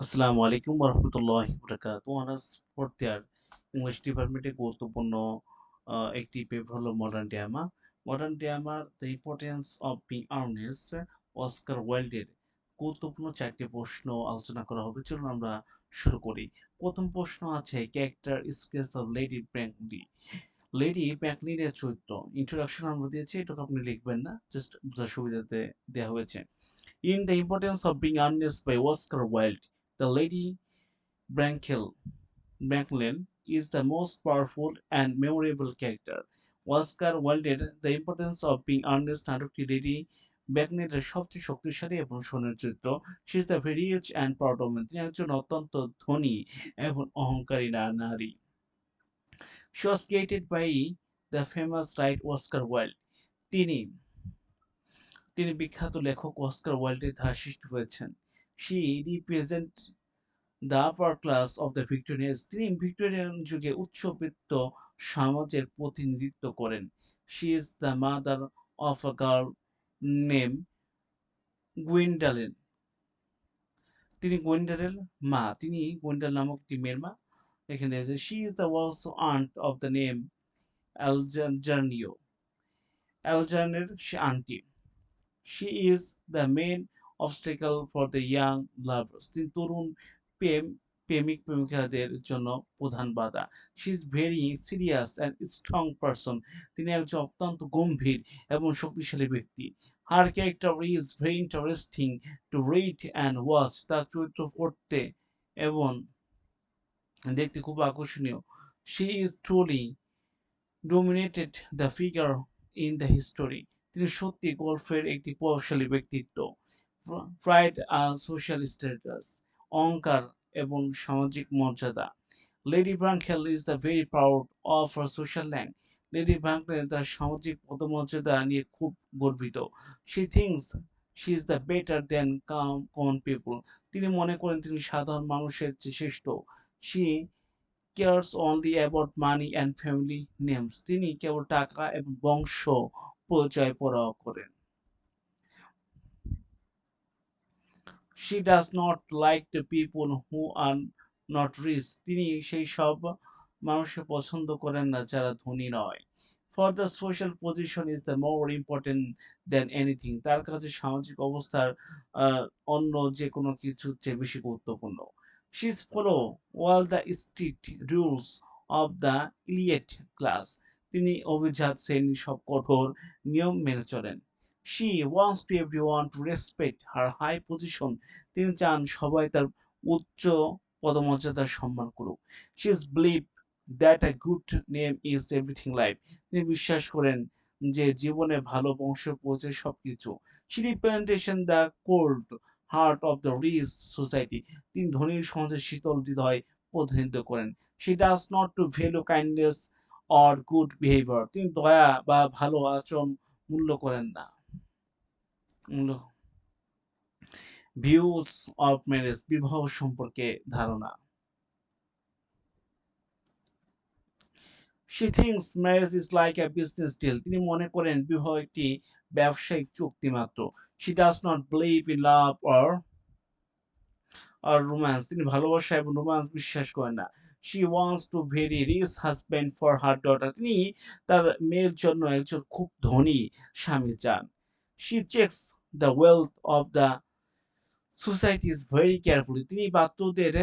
আসসালামু আলাইকুম ওরহমতুল্লাহি বারাকাতুহু। অনার্স ফোর্থ ইয়ার ইংলিশ ডিপার্টমেন্টে গুরুত্বপূর্ণ একটি পেপার হলো মডার্ন ড্রামা। মডার্ন ড্রামার the importance of being earnest, Oscar ওয়াইল্ডের গুরুত্বপূর্ণ ৪টি প্রশ্ন আলোচনা করা হবে। চলুন আমরা শুরু করি। প্রথম প্রশ্ন আছে character sketch of lady Bracknell. Lady ব্র্যাঙ্কলিনের চরিত্র। ইন্ট্রোডাকশন আমরা দিয়েছি, এটুকু আপনি লিখবেন না, জাস্ট বোঝার সুবিধাতে দেওয়া হয়েছে। In The Importance of Being Honest by Oscar Wilde, the Lady Branklin is the most powerful and memorable character. Oscar Wildeর The Importance of Being Honest নাটকটি লেডি ব্যাকনেটের সবচেয়ে শক্তিশালী এবং সোনার চরিত্র। She is the very rich and proud woman. তিনি একজন অত্যন্ত ধনী এবং অহংকারী নারী। She was created by the famous writer Oscar Wilde. তিনি তিনি বিখ্যাত লেখক অস্কার ওয়াইল্ডের দ্বারা সৃষ্টি হয়েছেন। She represent the upper class of the Victorian age. তিনি ভিক্টোরিয়ান যুগে উচ্চবিত্ত সমাজের প্রতিনিধিত্ব করেন। She is the mother of a girl named Gwendolyn. তিনি গোয়েন্ডারের মা। তিনি গোয়েন্ডাল নামক একটি মেয়ের মা। এখানে আছে she is the also aunt of the name Algernia. অ্যালজার্নের সে aunty. She is the main obstacle for the young lovers. তিনি তরুণ প্রেম প্রেমিক-প্রেমিকাদের জন্য প্রধান বাধা। She is very serious and strong person. তিনি একজন অত্যন্ত গম্ভীর এবং শক্তিশালী ব্যক্তি। Her character is very interesting to read and watch. তার চরিত্র পড়তে এবং দেখতে খুব আকর্ষণীয়। She is truly dominated the figure in the history. তিনি সত্যি গল্পের একটি প্রভাবশালী ব্যক্তিত্ব। প্রাইড আর সোশ্যাল স্ট্যাটাস, অহংকার এবং সামাজিক মর্যাদা। Lady Bracknell is the very proud of her social rank. Lady Bracknell তার সামাজিক পদমর্যাদা নিয়ে খুব গর্বিত। She thinks she is the better than common people. তিনি মনে করেন তিনি সাধারণ মানুষের চেয়ে শ্রেষ্ঠ। She cares only about money and family names. তিনি কেবল টাকা এবং বংশ পরিচয় পরোয়া করেন। She does not like the people who are not rich. তিনি সেই সব মানুষকে পছন্দ করেন না যারা ধনী নয়। For the social position is the more important than anything. তার কাছে সামাজিক অবস্থার অন্য যে কোনো কিছুর চেয়ে বেশি গুরুত্বপূর্ণ। She follow all the strict rules of the elite class. তিনি অভিজাত শ্রেণীর সব কঠোর নিয়ম মেনে চলেন। She wants to everyone to respect her high position. তিনি চান সবাই তার উচ্চ পদমর্যাদার সম্মান করুক। She is believe that a good name is everything life. তিনি বিশ্বাস করেন যে জীবনে ভালো বংশ পরিচয় সবকিছু। She representation the cold heart of the rich society. তিনি ধনী সমাজের শীতল হৃদয় প্রতিনিধিত্ব করেন। She does not to value kindness or good behavior. তিনি দয়া বা ভালো আচরণ মূল্য করেন না। ভিউস অফ ম্যারেজ, বিবাহ সম্পর্কে ধারণা। She thinks marriage is like a business deal. তিনি মনে করেন বিবাহ একটি ব্যবসায়িক চুক্তি মাত্র। She does not believe in love or romance. তিনি ভালোবাসা এবং রোমান্স বিশ্বাস করেন না। She wants to very rich husband for her daughter. তিনি তার মেয়ের জন্য একজন খুব ধনী স্বামী চান। She checks the wealth of the society is very carefully. তিনি পাত্রদের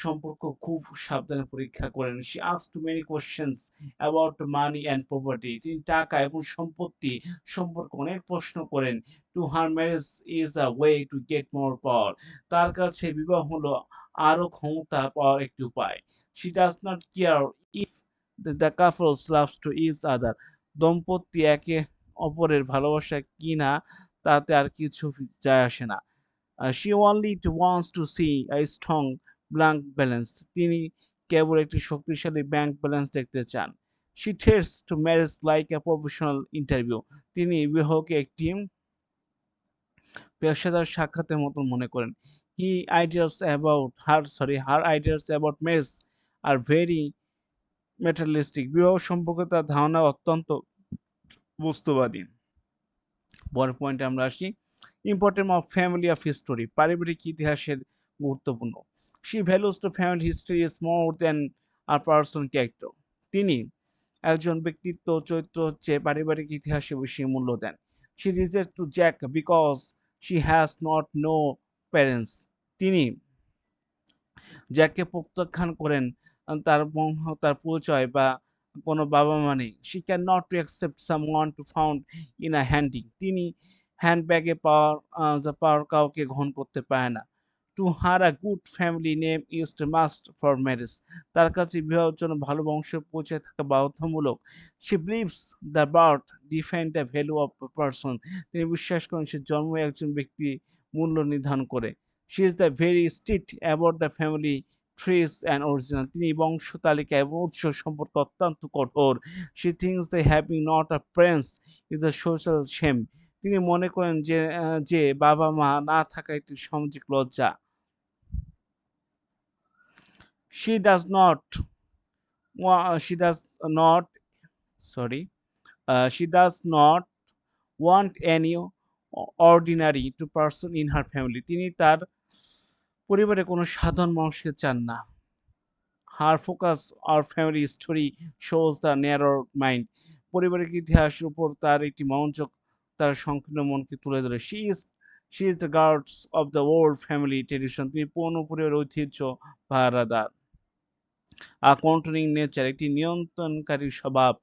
সম্পর্ক খুব সাবধানে পরীক্ষা করেন। She asks too many questions about money and property. তিনি টাকা এবং সম্পত্তি সম্পর্কে অনেক প্রশ্ন করেন। To her marriage is a way to get more power. তার কাছে বিবাহ হলো আরো ক্ষমতা পাওয়ার একটি উপায়। She does not care if the couples loves to each other. দম্পতি একে অপরের ভালোবাসা কি না তাতে আর কিছু যায় আসে না। She only wants to see a strong bank balance. তিনি কেবল একটি শক্তিশালী ব্যাংক ব্যালেন্স দেখতে চান। She treats to marriage like a professional interview. তিনি বিবাহকে একটি পেশাদার সাক্ষাতের মতো মনে করেন। Her ideas about marriage are very materialistic. বিবাহ সম্পর্কে তার ধারণা অত্যন্ত বস্তুবাদী। পরের পয়েন্টে আমরা আসি। Importance of family of history, পারিবারিক ইতিহাসের গুরুত্বপূর্ণ। She values the family history is more than a person character. তিনি একজন ব্যক্তিত্ব চরিত্র চেয়ে পারিবারিক ইতিহাসে বেশি মূল্য দেন। She rejects to Jack because she has not no parents. তিনি জ্যাককে প্রত্যাখ্যান করেন তার বংশ, তার পরিচয় বা কোনো বাবা-মা নেই। She cannot to accept someone to found in a handy. তিনি হ্যান্ডব্যাগে পাওয়ার কাউকে গ্রহণ করতে পারে না। To her a good family name is a must for marriage. তার কাছে বিবাহের জন্য ভালো বংশের পরিচয় থাকা বাধ্যতামূলক। She believes the birth define the value of a person. তিনি বিশ্বাস করেন সে জন্মই একজন ব্যক্তি মূল্য নির্ধারণ করে। She is the very strict about the family trees and original. তিনি বংশ তালিকা এবং উৎস সম্পর্কে অত্যন্ত কঠোর। She thinks that having not a prince is a social shame. তিনি মনে করেন যে বাবা-মা না থাকা একটি সামাজিক লজ্জা। She does not she does not sorry she does not want any ordinary to person in her family. তিনি তার পরিবারে কোনো সাধারণ মানুষকে চান না। Her focus or family story shows the narrow mind. পারিবারিক ইতিহাসের উপর তার একটি মনোযোগ তার সংকীর্ণ মনকে তুলে ধরে। She is the guards of the old family tradition. তিনি পুরনো পরিবারের ঐতিহ্য পাহারাদার। A controlling nature, একটি নিয়ন্ত্রণকারী স্বভাব।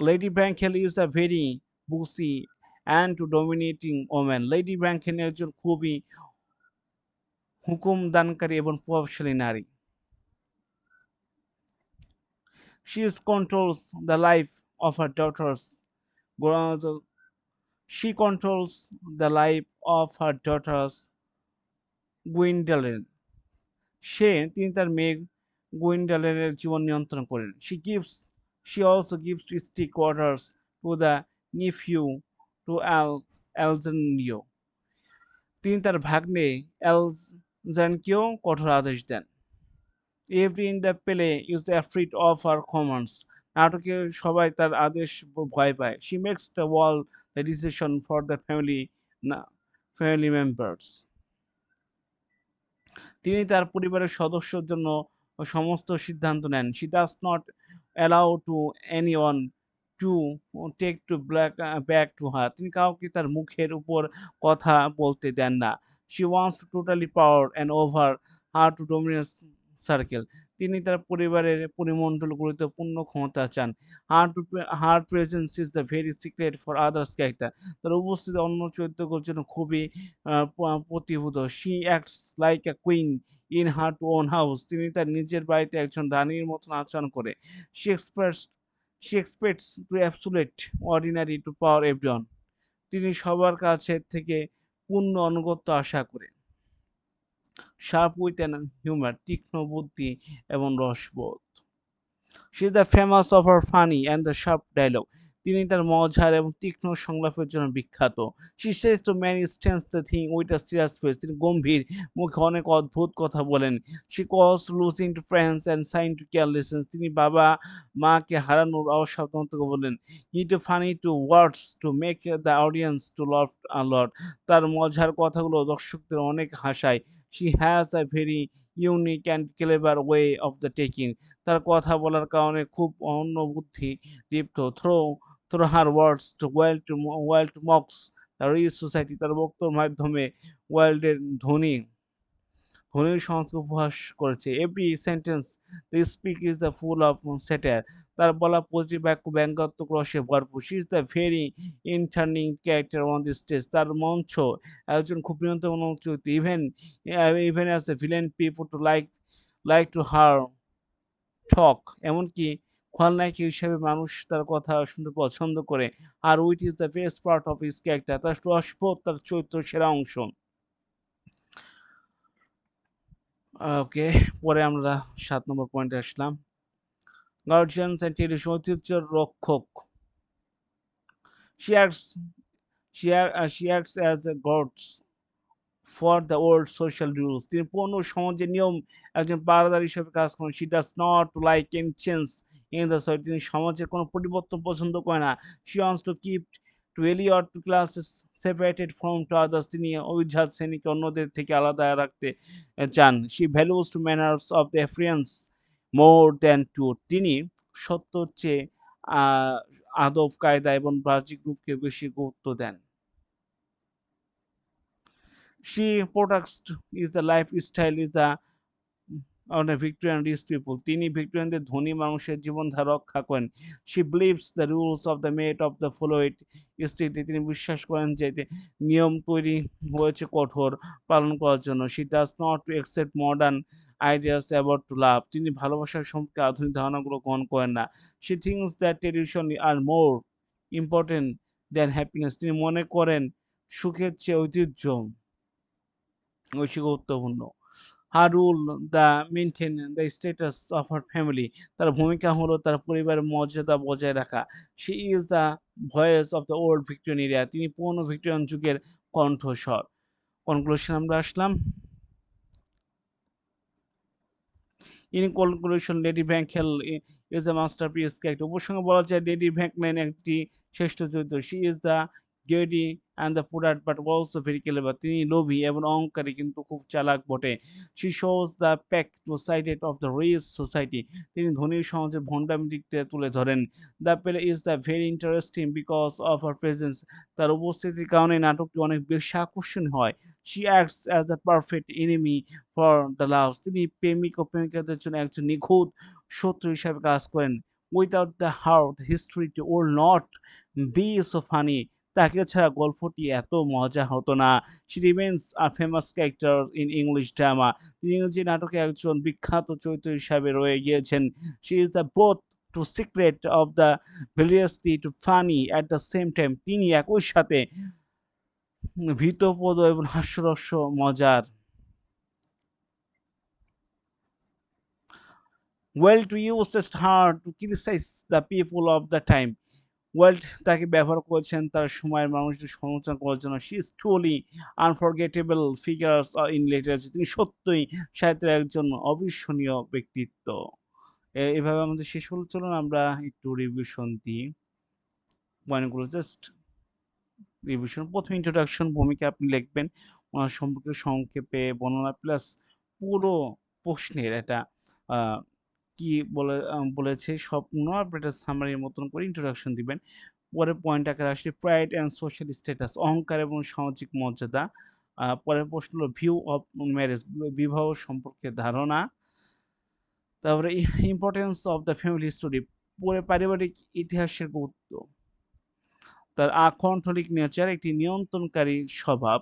Lady Bracknell is a very bossy and dominating woman. Lady Bracknell একজন খুবই হুকুমদানকারী এবং প্রভাবশালী নারী। She controls the life of her daughters. She controls the life of her daughters Gwendolyn. তিনি তার মেয়ে গুইন্ডালের জীবন নিয়ন্ত্রণ করেন। She also gives strict orders to the nephew to Alexandrio. তিনি তার ভাগ্নে অ্যালজানকেও কঠোর আদেশ দেন। Every in the play is afraid of her commands. নাটকে সবাই তার আদেশ ভয় পায়। She makes the world the decision for the family members. তিনি তার পরিবারের সদস্যর জন্য সমস্ত সিদ্ধান্ত নেন। She does not allow to anyone to take to back to her. তিনি কাউকে তার মুখের উপর কথা বলতে দেন না। She wants to totally power and over her to dominate circle. তিনি তার পরিবারের পরিমণ্ডল গুরুত্বপূর্ণ ক্ষমতা চান। Her presence is the very secret for others character. তার উপস্থিতি অন্য চরিত্রগুলোর জন্য খুবই প্রতিভূত। She acts like a queen in her own house. তিনি তার নিজের বাড়িতে একজন রানীর মতন আচরণ করে। She expects to absolute ordinary to power everyone. তিনি সবার কাছে থেকে পূর্ণ আনুগত্য আশা করেন। Sharp wit and humor, তীক্ষ্ণ বুদ্ধি এবং রসবোধ। She is the famous of her funny and the sharp dialogue. তিনি তার মজার এবং তীক্ষ্ণ সংলাপের জন্য বিখ্যাত। She says to many strange things with a serious face. তিনি গম্ভীর মুখে অনেক অদ্ভুত কথা বলেন। She calls losing to friends and sign to carelessness. তিনি বাবা মাকে হারানোর অসাবধানতাকে বলেন। He is funny to words to make the audience to laugh a lot. তার মজার কথাগুলো দর্শকদের অনেক হাসায়। She has a very unique and clever way of the taking. তার কথা বলার কারণে খুব অন্য বুদ্ধি দীপ্ত। Through her words to world mocks the rich society. তার বক্তব্যের মাধ্যমে ওয়ার্ল্ডের ধনী সংস্কৃতি উপহাস করেছে। Every sentence they speak is the full of satire. তার বলা প্রতিটি বাক্য ব্যঙ্গাত্মক রসে ভরপুর। She is the very entertaining character on the stage. তার মঞ্চ একজন খুব বিনোদন চরিত্র। Even as the villain people to like to her talk. এমনকি খলনায়িকা হিসেবে মানুষ তার কথা শুনতে পছন্দ করে। Her wit is the best part of his character. তার রসবোধ তার চরিত্রের সেরা অংশ। ওকে, পরে আমরা 7 নম্বর পয়েন্টে আসলাম। গার্জিয়ানস এন্ড ট্রেডিশন, ঐতিহ্যের রক্ষক। She acts as a guards for the old social rules. তিনি পুরনো সমাজের নিয়ম একজন পাহারাদার হিসেবে কাজ করেন। She does not like any change in the society. তিনি সমাজের কোনো পরিবর্তন পছন্দ করে না। She wants to keep to to Eliot class is separated from to others, তিনি অভিজাত শ্রেণীকে অন্যদের থেকে আলাদা রাখতে চান। she values to manners of the appearance more than truth, তিনি সত্যর চেয়ে আহ, আদব কায়দা এবং বাহ্যিক রূপকে বেশি গুরুত্ব দেন। she protects is the lifestyle is the Victorian rich people, তিনি ভিক্টোরিয়ানদের ধনী মানুষের জীবনধারা রক্ষা করেন। She believes the rules of the made of the follow it strictly, তিনি বিশ্বাস করেন যে নিয়ম তৈরি হয়েছে কঠোর পালন করার জন্য। She does not to accept modern ideas about to love, তিনি ভালোবাসার সম্পর্কে আধুনিক ধারণাগুলো গ্রহণ করেন না। She thinks that tradition are more important than happiness, তিনি মনে করেন সুখের চেয়ে ঐতিহ্য বেশি গুরুত্বপূর্ণ। her rule the maintain the status of her family, তার ভূমিকা হলো তার পরিবারের মর্যাদা বজায় রাখা। she is the voice of the old Victorian era, তিনি পুরনো ভিক্টোরিয়ান যুগের কণ্ঠস্বর। কনক্লুশন আমরা আসলাম। In conclusion, lady Bracknell is a masterpiece character, উপসংহারে বলা যায় লেডি ব্যাংকম্যান একটি শ্রেষ্ঠ চরিত্র। she is the greedy and the prudent but also very clever, তিনি লোভী এবং অহংকারী কিন্তু খুব চালাক বটে। she shows the peculiar side of the rich society, তিনি ধনী সমাজের ভণ্ডামি দিকটা তুলে ধরেন। the play is the very interesting because of her presence, তার উপস্থিতির কারণে নাটকটি অনেক বেশি আকর্ষণীয় হয়। she acts as the perfect enemy for the loves, তিনি প্রেমিক ও প্রেমিকাদের জন্য একজন নিখুঁত শত্রু হিসাবে কাজ করেন। without the heart history would not be so funny, তাকে ছাড়া গল্পটি এত মজা হতো না। she remains a famous character in English drama, তিনি ইংরেজি নাটকে একজন বিখ্যাত চরিত্র হিসাবে রয়ে গিয়েছেন। she is the both to secret of the hilariously to funny at the same time, তিনি একই সাথে ভীতপ্রদ এবং হাস্যরস মজার। well to use just hard to criticize the people of the time, Wilde তাকে ব্যবহার করেছেন তার সময়ের মানুষদের সমালোচনা করার জন্য। she is truly unforgettable figures in literature, তিনি সত্যই সাহিত্যের একজন অবিস্মরণীয় ব্যক্তিত্ব। এভাবে আমাদের শেষ হলো, চলুন আমরা একটু রিভিশন দিই পয়েন্টগুলো। জাস্ট রিভিশন, প্রথম ইন্ট্রোডাকশন, ভূমিকা আপনি লিখবেন, ওনার সম্পর্কে সংক্ষেপে বর্ণনা প্লাস পুরো প্রশ্নের একটা কি বলেছে স্বপ্ন, আপনি একটা সামারির মতন করে ইন্ট্রোডাকশন দিবেন। পরের পয়েন্ট আকারে আসছে প্রাইড অ্যান্ড সোশ্যাল স্ট্যাটাস, অহংকার এবং সামাজিক মর্যাদা। পরের প্রশ্ন হলো ভিউ অফ ম্যারেজ, বিবাহ সম্পর্কে ধারণা। তারপরে importance of the family story, পরে পারিবারিক ইতিহাসের গুরুত্ব। তার আকন্ঠলিক নেচার, একটি নিয়ন্ত্রণকারী স্বভাব।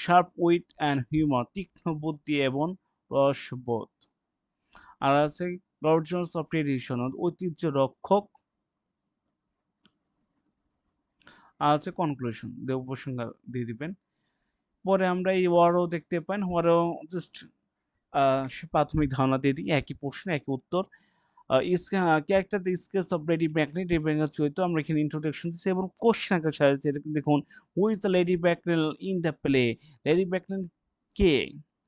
শার্প উইট অ্যান্ড হিউমার, তীক্ষ্ণ বুদ্ধি এবং রসবোধ। আর আছে গর্জনস অফ ট্রেডিশন, ঐতিহ্য রক্ষক। আর আছে কনক্লুশন, উপসংহার দিয়ে দিবেন। পরে আমরা এই ওয়ারও দেখতে পাই, ওয়ারও জাস্ট প্রাথমিক ধারণা দিয়ে দিই, একই প্রশ্ন একই উত্তর। Character the sketch of lady Bracknell, lady Bracknell চরিত্র, আমরা এখানে ইন্ট্রোডাকশন দিচ্ছি এবং কোশ্চেন আকারে সাজাচ্ছি। এটা দেখুন, who is the lady Bracknell in the play, lady Bracknell কে?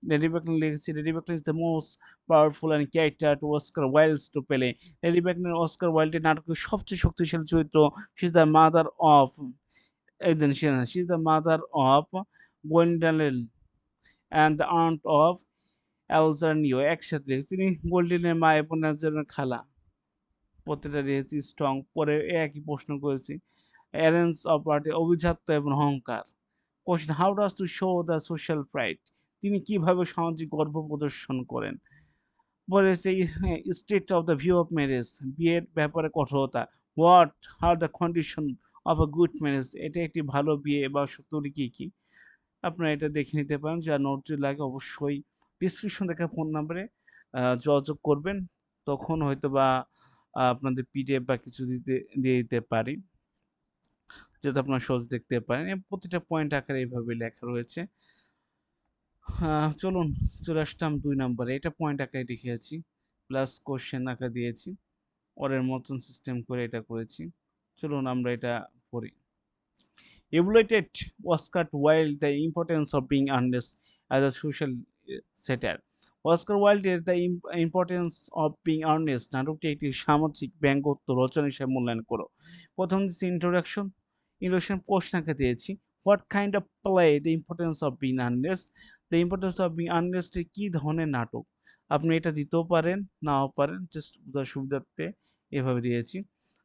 লেডি ব্যাকনেল লিখেছি, lady Bracknell is the most powerful and character to Oscar Wilde's to play, lady Bracknell Oscar ওয়াইল্ডের নাটকের সবচেয়ে শক্তিশালী চরিত্র। She is the mother of she is the mother of Gwendolen and the aunt of Algernon, একসাথে তিনি গোল্ডেনের মা এবং অ্যালজার্নের খালা। প্রত্যেকটা দিয়েছি স্ট্রং। পরে একই প্রশ্ন করেছি অ্যারেঞ্জ অফ পার্টি, অভিজাত্য এবং অহংকার। Question, how does to show the social pride, তিনি কিভাবে সামাজিক গর্ব প্রদর্শন করেন। পরে state of the view of marriage, বিয়ের ব্যাপারে কঠোরতা। What are the condition of a good marriage, এটা একটি ভালো বিয়ে বা সত্যি কি কি। আপনারা এটা দেখে নিতে পারেন, যা নোট যদি লাগে অবশ্যই ডিসক্রিপশন দেখা ফোন নাম্বারে যোগাযোগ করবেন, তখন হয়তো বা আপনাদের পিডিএফ বা কিছু দিয়ে দিতে পারি, যাতে আপনারা সহজ দেখতে পারেন। প্রতিটা পয়েন্ট আকারে এইভাবে লেখা রয়েছে। চলুন চলে আসলাম 2 নম্বরে, এটা পয়েন্ট আকারে লিখেছি প্লাস কোশ্চেন আকারে দিয়েছি, ওরের মতন সিস্টেম করে এটা করেছি। চলুন আমরা এটা পড়ি। Evaluated Oscar Wilde the importance of being honest as a social satire. Oscar ওয়াইল্ডের the importance of being Ernst নাটকটি একটি সামাজিক ব্যঙ্গোত্তর রচনা হিসেবে মূল্যায়ন করো। প্রথম দিচ্ছি ইন্ট্রোডাকশন প্রশ্নকে দিয়েছি what kind of play the importance of being earnest, the importance of being earnest কি ধরনের নাটক। আপনি এটা দিতেও পারেন নাও পারেন, জাস্ট সুবিধার্থে এভাবে দিয়েছি।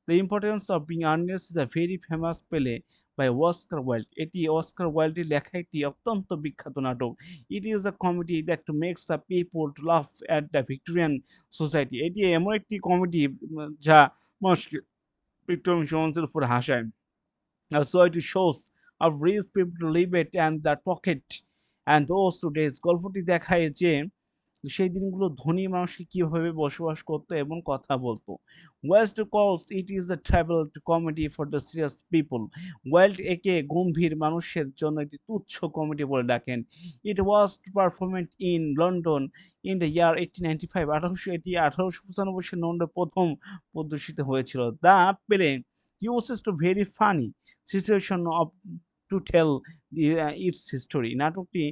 The importance of being earnest is a very famous play by Oscar Wilde, এটি অস্কার ওয়াইল্ডের লেখা একটি অত্যন্ত বিখ্যাত নাটক। It is a comedy that makes the people to laugh at the Victorian society, এটি এমন একটি কমেডি যা মানুষকে ভিক্টোরিয়ান সমাজের উপর হাসায়। So it shows of rich people to live it and the pocket and those two days, গল্পটি দেখায় যে সেই দিনগুলো ধনী মানুষকে কিভাবে বসবাস করতো এবং কথা বলতো। Wilde calls it is a trivial comedy for the serious people, Wilde একে গম্ভীর মানুষের জন্য একটি তুচ্ছ কমেডি বলে ডাকেন। It was performed in London in the year 1895, এটি 1895 সালে লন্ডনে প্রথম প্রদর্শিত হয়েছিল। The play uses to very funny situation of to tell its history, নাটকটি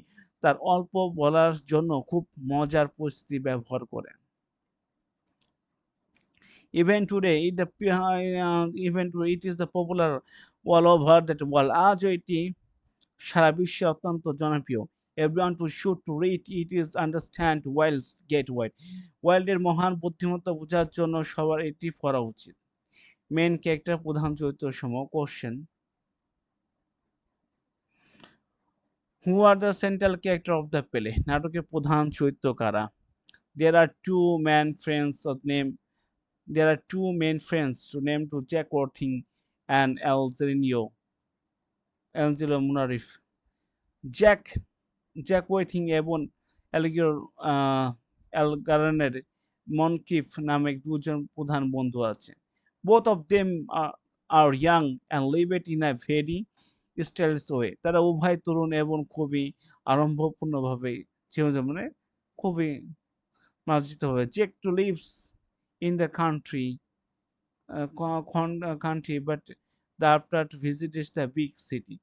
তার অল্প বলার জন্য খুব মজার পরিস্থিতি ব্যবহার করে। Even today it is the popular all over that world, আজও এটি সারা বিশ্বে অত্যন্ত জনপ্রিয়। Everyone to should to read it is understand Wilde's get wide, ওয়াইল্ডের মহান বুদ্ধিমত্তা বোঝার জন্য সবার এটি পড়া উচিত। মেন ক্যারেক্টার প্রধান চরিত্র সমূহ। Question, who are the central character of the play, নাটকের প্রধান চরিত্র কারা। There are two main friends of name. There are two main friends to name to Jack Worthing and Angelo Munarif. Jack Worthing এবং অ্যালগিওর অ্যালগারনের Moncrieff নামে দুজন প্রধান বন্ধু আছে। Both of them are young and live it in a very stylish way. তারা উভয় তরুণ এবং খুবই আড়ম্বরপূর্ণভাবে জীবনযাপনে খুবই মার্জিত হয়ে। Jack to lives in the country but after visits the big city.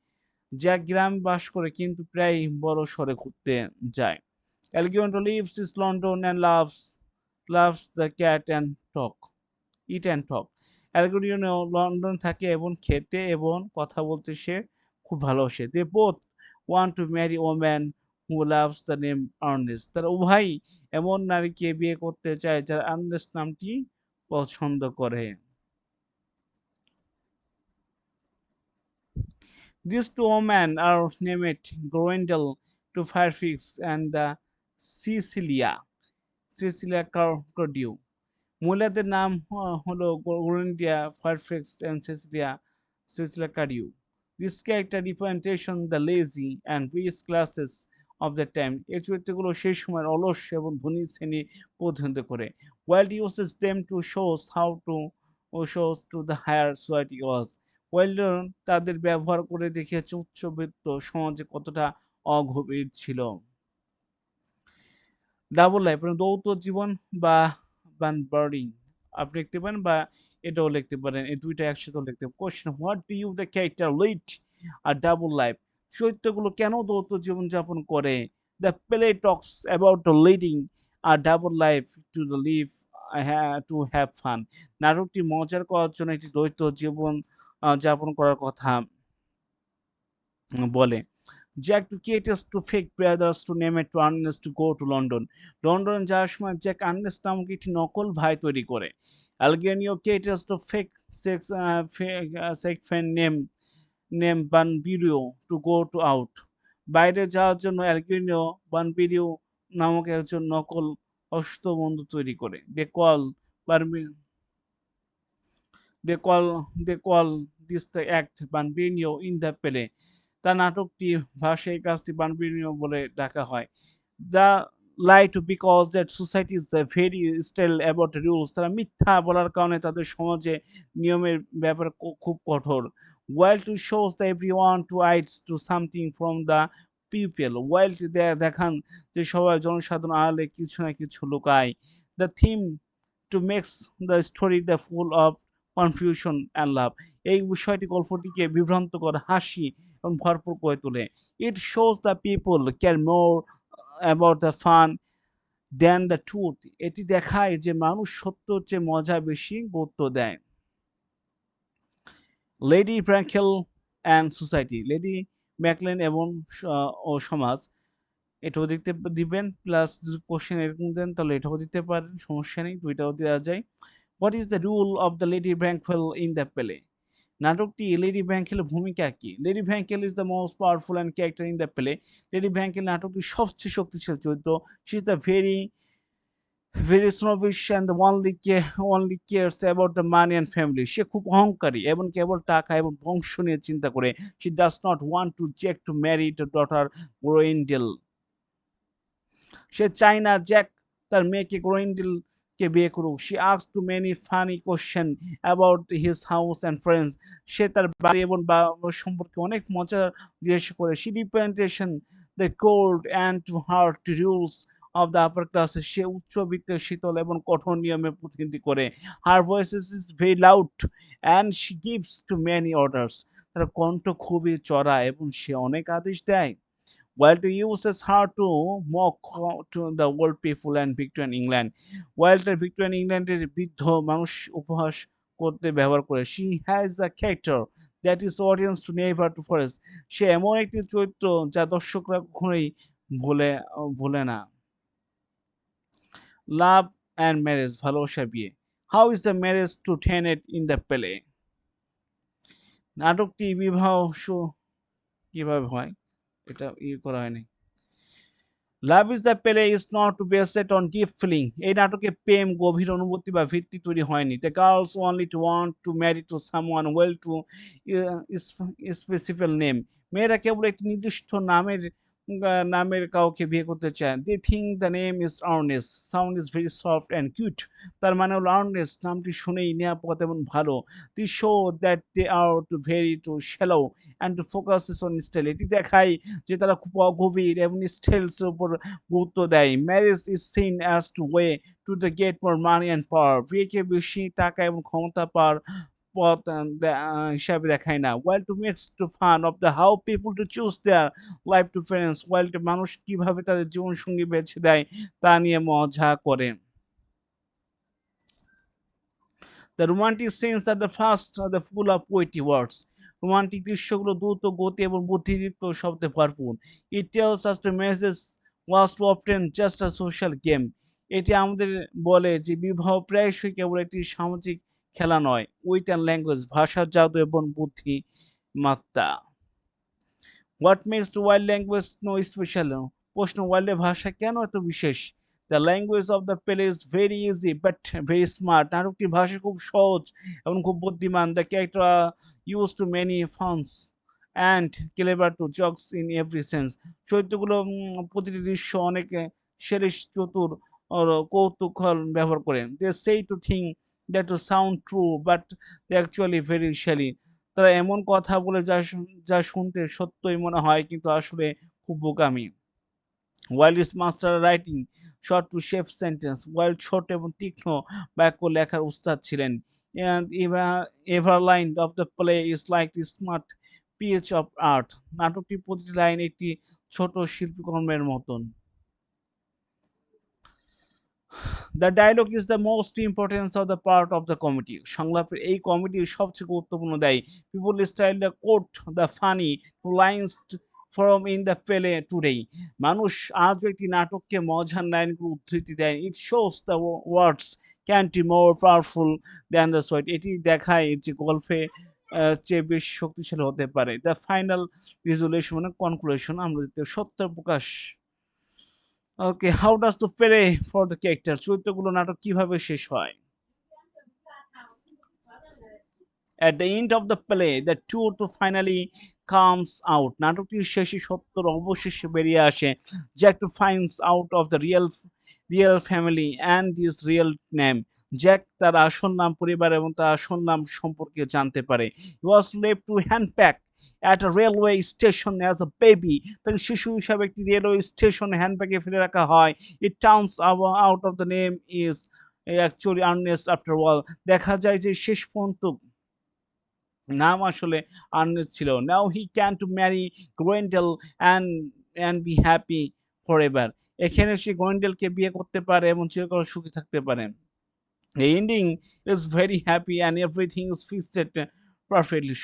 Jack গ্রামে বাস করে কিন্তু প্রায় বড় শহরে ঘুরতে যায়। Alexander lives in London and loves the cat and eat and talk. Alexander London থাকে এবং খেতে এবং কথা বলতে সে খুব ভালোবাসে। They both want to marry a woman who loves the name Ernest. তারা উভয়ই এমন নারীকে বিয়ে করতে চায় যার আর্নেস্ট নামটি পছন্দ করে। These two women are named Grendel to Fairfax and Cecilia Cardew. মহিলাদের নাম হলো গ্রেন্ডিয়া ফায়ারফ্যাক্স and Cecilia Cardew. This character representation the lazy and rich classes of the time. এই চরিত্রগুলো সেই সময়ের অলস এবং ধনী শ্রেণী প্রতিনিধিত্ব করে। Wilde uses them to shows to the higher society was. Wilde তাদের ব্যবহার করে দেখিয়েছে উচ্চবিত্ত সমাজে কতটা অগভীর ছিল। ডাবল লাইফ যৌথ জীবন বা বার্ডিং আপনি লিখতে পারেন বা এটাও লিখতে পারেন, এই দুইটা একসাথেও লিখতে পারেন। Question, what do you the character lead are double life, চরিত্রগুলো কেন যৌথ জীবন যাপন করে। The play talks about the leading are double life to the live to have fun, নাটকটি মজার করার জন্য একটি দ্বৈত জীবন যাপন করার কথা বলে। Jack too caters to fake brothers to name it to Ernest to go to London. London যাওয়ার সময় জ্যাক আর্নেস্ট নামক একটি নকল ভাই তৈরি করে। Algenio caters to fake sex friend name Banburio to go to out. বাইরে যাওয়ার জন্য অ্যালগেনিও বানবিরিও নামক একজন নকল অসুস্থ বন্ধু তৈরি করে। They call this the act Banbinio in the play. তার নাটকটি ভাষায় এই কাজটি বানবিনীয় বলে ডাকা হয়। The lie two because that society is the very style about rules, তারা মিথ্যা বলার কারণে তাদের সমাজে নিয়মের ব্যাপারে খুব কঠোর। Wilde too shows the every one to hides to something from the people, Wilde দেখান যে সবাই জনসাধারণ আড়ালে কিছু না কিছু লুকায়। The theme to makes the story the full of confusion and love, এই বিষয়টি গল্পটিকে বিভ্রান্তকর, হাসি এবং ভরপুর করে তোলে। It shows the people care more about the fun than the truth. এটি দেখায় যে মানুষ সত্যর চেয়ে মজা বেশি গুরুত্ব দেয়। Lady Bracknell and society, lady ম্যাকলেন এবং ও সমাজ, এটাও দিতে দিবেন, প্লাস যদি কোশ্চেন এরকম দেন তাহলে এটাও দিতে পারেন, সমস্যা নেই, দুইটাও দেওয়া যায়। What is the role of the lady Bracknell in the play? নাটকটি লেডি ব্র্যাঙ্কেলের ভূমিকা কি? Lady Bracknell is the most powerful and character in the play. Lady Bracknell নাটকটির সবচেয়ে শক্তিশালী চরিত্র। She is the very snobbish and only cares about the money and family. সে খুব অহংকারী এবং কেবল টাকা এবং বংশ নিয়ে চিন্তা করে। She does not want to Jack to marry the daughter Groendel. সে চায় না জ্যাক তার মেয়েকে গ্রোইন্ডেলকে বিয়ে করুক। She asks too many funny question about his house and friends. সে তার বাড়ি এবং সম্পর্কে অনেক মজা জিজ্ঞেস করে। She representation the cold and hard rules of the upper classes. সে উচ্চবিত্ত, শীতল এবং কঠোর নিয়মের প্রতিনিধি করে। Her voice is very loud and she gives too many orders. তার কণ্ঠ খুবই চড়া এবং সে অনেক আদেশ দেয়। While to uses her to mock to the old people and Victorian England. While the Victorian Englandের বৃদ্ধ মানুষ উপহাস করতে ব্যবহার করে। She has a character that is audience to never to forest. সে এমন একটি চরিত্র যা দর্শকরা কখনোই ভুলে না। লাভ অ্যান্ড ম্যারেজ, ভালোবাসা বিয়ে। How is the marriage to tenet in the play? নাটকটি বিবাহ কিভাবে হয় এটা করা হয়নি। Love is the play is not based on deep feeling. এই নাটকে প্রেম, গভীর অনুভূতি বা ভিত্তি তৈরি হয়নি। The girls only to want to marry to someone well to specific name. মেয়েরা কেবল একটি নির্দিষ্ট নামের কাউকে বিয়ে করতে চায়। They think the name is Earnest, sound is very soft and cute. তার মানে হলো আর্নেস্ট, নামটি শুনেই নিরাপদ এবং ভালো। The show that they are too very too shallow and too focus on style. এটি দেখায় যে তারা খুব অগভীর এবং স্টাইলসের উপর গুরুত্ব দেয়। Marriage is seen as to way to the get more money and power. বিয়েকে বেশি টাকা এবং ক্ষমতা পাওয়ার পথ হিসাবে দেখায় না। Wilde to makes to fun of the how people to choose their life to friends. Wilde মানুষ কিভাবে তাদের জীবনসঙ্গী বেছে দেয় তা নিয়ে মজা করে। The romantic scenes at the first are the full of poetic words. Romantic দৃশ্যগুলো দ্রুত গতি এবং বুদ্ধিদীপ্ত শব্দে ভরপুর। It tells us the message was too often just a social game. এটি আমাদের বলে যে বিবাহ প্রায়শই কেবল একটি সামাজিক খেলা নয়। উইট অ্যান্ড ল্যাঙ্গুয়েজ, ভাষার জাদু এবং বুদ্ধিমত্তা। What makes the Wilde language no special? প্রশ্ন, ওয়াইল্ডের ভাষা কেন এত বিশেষ? The language of the play is very easy but very smart. নাটকটির ভাষা খুব সহজ এবং খুব বুদ্ধিমান। The character use to many puns and clever to jokes in every sense. চরিত্রগুলো প্রতিটি দৃশ্য অনেক শেরিশ, চতুর কৌতুকল ব্যবহার করে। দে সেই to think that to sound true but they actually very shallow. তারা এমন কথা বলে যা শুনতে সত্যই মনে হয় কিন্তু আসলে খুব বোকামি। Wilde is master writing short to shape sentence. Wilde ছোট এবং তীক্ষ্ণ বাক্য লেখার উস্তাদ ছিলেন। Every line of the play is like smart piece of art. নাটকটির প্রতিটি লাইন একটি ছোট শিল্পকর্মের মতন। The dialogue is the most importance of the part of the comedy. সংলাপের এই কমেডি সবচেয়ে গুরুত্বপূর্ণ দেয়। People still the quote the funny to lines from in the play today. মানুষ আজও একটি নাটককে মজার লাইনগুলো উদ্ধৃতি দেয়। It shows the words can be more powerful than the sword. এটি দেখায় যে গল্পে চেয়ে বেশি শক্তিশালী হতে পারে। দ্য ফাইনাল রিজলিউশন মানে কনক্লুশন, আমরা সত্য প্রকাশ। Okay, how does the play for the character? চরিত্রগুলো নাটক কিভাবে শেষ হয়? At the end of the play, the truth finally comes out. নাটকটির শেষে সত্যর অবশেষে বেরিয়ে আসে। Jack finds out of the real family and his real name. Jack তার আসল নাম, পরিবার এবং তার আসল নাম সম্পর্কে জানতে পারে। He was left to handpack at a railway station as a baby. তাকে শিশু হিসাবে একটি রেলওয়ে স্টেশনে হ্যান্ডব্যাগে ফেলে রাখা হয়। It turns out of the name is actually Ernest after all. দেখা যায় যে শেষ পর্যন্ত নাম আসলে আর্নেস্ট ছিল। Now he can to marry Gwendolen and be happy forever. এখানে সে গোয়েন্ডেলকে বিয়ে করতে পারে এবং চিরকাল সুখী থাকতে পারে। The ending is very happy and everything is fixed perfectly.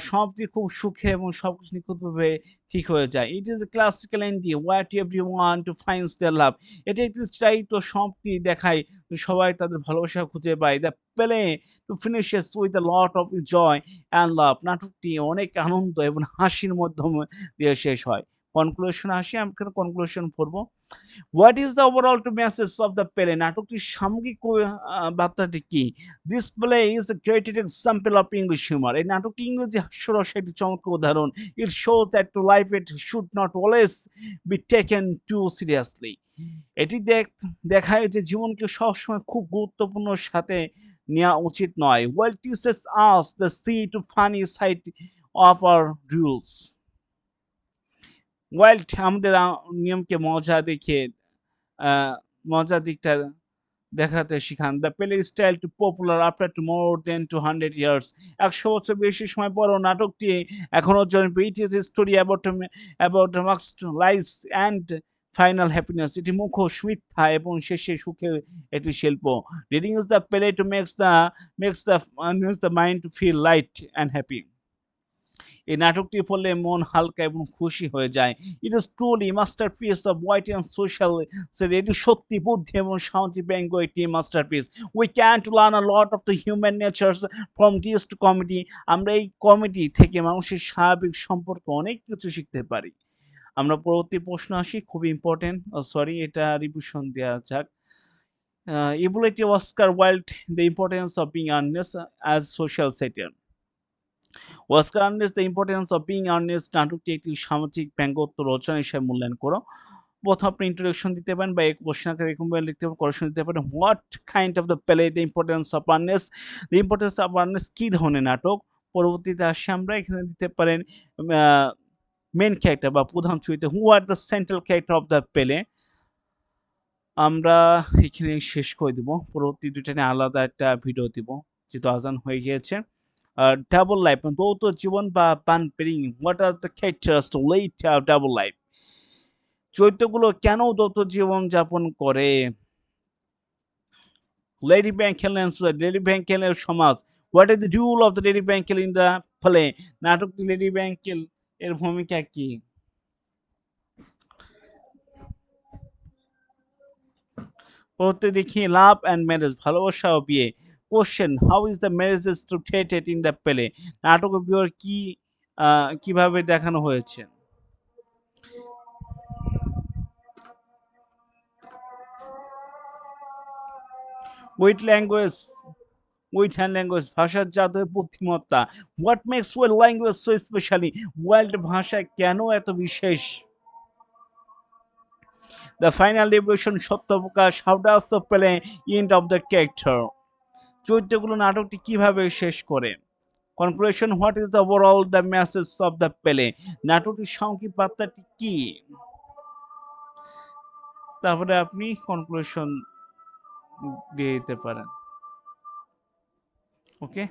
সবটি খুব সুখে এবং সবকিছু নিখুঁতভাবে ঠিক হয়ে যায়। It is a classical ending what everyone to finds their love. এটা একটি চারিত সবটি দেখায় সবাই তাদের ভালোবাসা খুঁজে পায়। The play to finishes with a lot of joy and love. নাটকটি অনেক আনন্দ এবং হাসির মাধ্যমে দিয়ে শেষ হয়। কনক্লুশন আসি, আমি এখানে কনক্লুশন পড়বো। What is the overall to message of the play? নাটকটির সামগ্রিক বার্তাটি কি? This play is a great example of English humour. এই নাটকটি ইংরেজি হাস্যরসের একটি চমৎকার উদাহরণ। It shows that to life it should not always be taken too seriously. এটি দেখায় যে জীবনকে সবসময় খুব গুরুত্বপূর্ণ সাথে নেওয়া উচিত নয়। Well teaches us the see to funny side of our rules. Wilde আমাদের নিয়মকে মজা দেখে মজার দিকটা দেখাতে শিখান। The play still to popular after to more than 200 years. 100 বছর বেশি সময় পরও নাটকটি এখনো জনপ্রিয়। It is a story about masks lies and final happiness. এটি মুখোশ, মিথ্যা এবং শেষে সুখের একটি শিল্প। Reading is the play to makes the mind two feel light and happy. এই নাটকটি পড়লে মন হালকা এবং খুশি হয়ে যায়। It is truly masterpiece of white and social. এটি সত্যি বুদ্ধি এবং সামাজিক ব্যঙ্গ একটি masterpiece. We can to learn a lot of the human natures from this comedy. আমরা এই কমেডি থেকে মানুষের স্বাভাবিক সম্পর্ক অনেক কিছু শিখতে পারি। আমরা পরবর্তী প্রশ্ন আসি, খুবই ইম্পর্টেন্ট। সরি, এটা রিভিশন দেওয়া যাক। Evaluate Oscar Wilde the importance of being Earnest as social satire. Oscar Earnest the importance of being Ernst নাটকটি একটি সামাজিক ব্যঙ্গোত্তর রচনা হিসেবে মূল্যায়ন করো। প্রথম আপনি ইন্ট্রোডাকশন দিতে পারেন বা এই কোশ্চেন আকারে এরকম লিখতে পারেন, কোশ্চেন দিতে পারেন। What kind of the play the importance of Earnest. The importance of Earnest কী ধরনের নাটক? পরবর্তীতে আসি আমরা, এখানে দিতে পারেন মেন ক্যারেক্টার বা প্রধান চরিত্র। Who are the central character of the play. আমরা এখানে শেষ করে দিব, পরবর্তী দুইটা নিয়ে আলাদা একটা ভিডিও দিব যেহেতু আজান হয়ে গিয়েছে। ডাবল লাইফ, যৌথ জীবন বা পানপেরিং। What are the characters to lead double life. চরিত্রগুলো কেন যৌথ জীবন যাপন করে? লেডি ব্যাংকেলের সমাজ। What is the role of the Lady Bracknell in the play? নাটকটি লেডি ব্যাংকেল এর ভূমিকা কি? পড়তে দেখি লাভ অ্যান্ড ম্যারেজ, ভালোবাসা ও বিয়ে। Question, how is the marriages treated in the play? নাটক বিয়ের কিভাবে দেখানো হয়েছে? উইথ হ্যান্ড ল্যাঙ্গুয়েজ, ভাষার জাদু বুদ্ধিমত্তা। What makes world language so specially? World ভাষা কেন এত বিশেষ? দ্য ফাইনাল রিভলিউশন, সত্য প্রকাশ। How does the play end of the character? চরিত্রগুলো নাটকটি কিভাবে শেষ করে? Conclusion, what is the overall the message of the play? নাটকটির সামগ্রিক বার্তাটি কি? তারপরে আপনি কনক্লুশন দিয়ে দিতে পারেন। ওকে,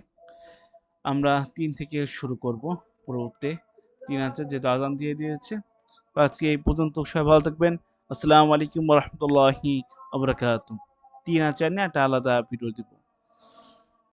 আমরা 3 থেকে শুরু করব। পরবর্তী 3 আছে যেহেতু আজান দিয়ে দিয়েছে। আজকে এই পর্যন্ত, সবাই ভালো থাকবেন। আসসালামু আলাইকুম ওয়া রাহমাতুল্লাহি ওয়া বারাকাতুহু। 3 আছে না, একটা আলাদা ভিডিও দিব।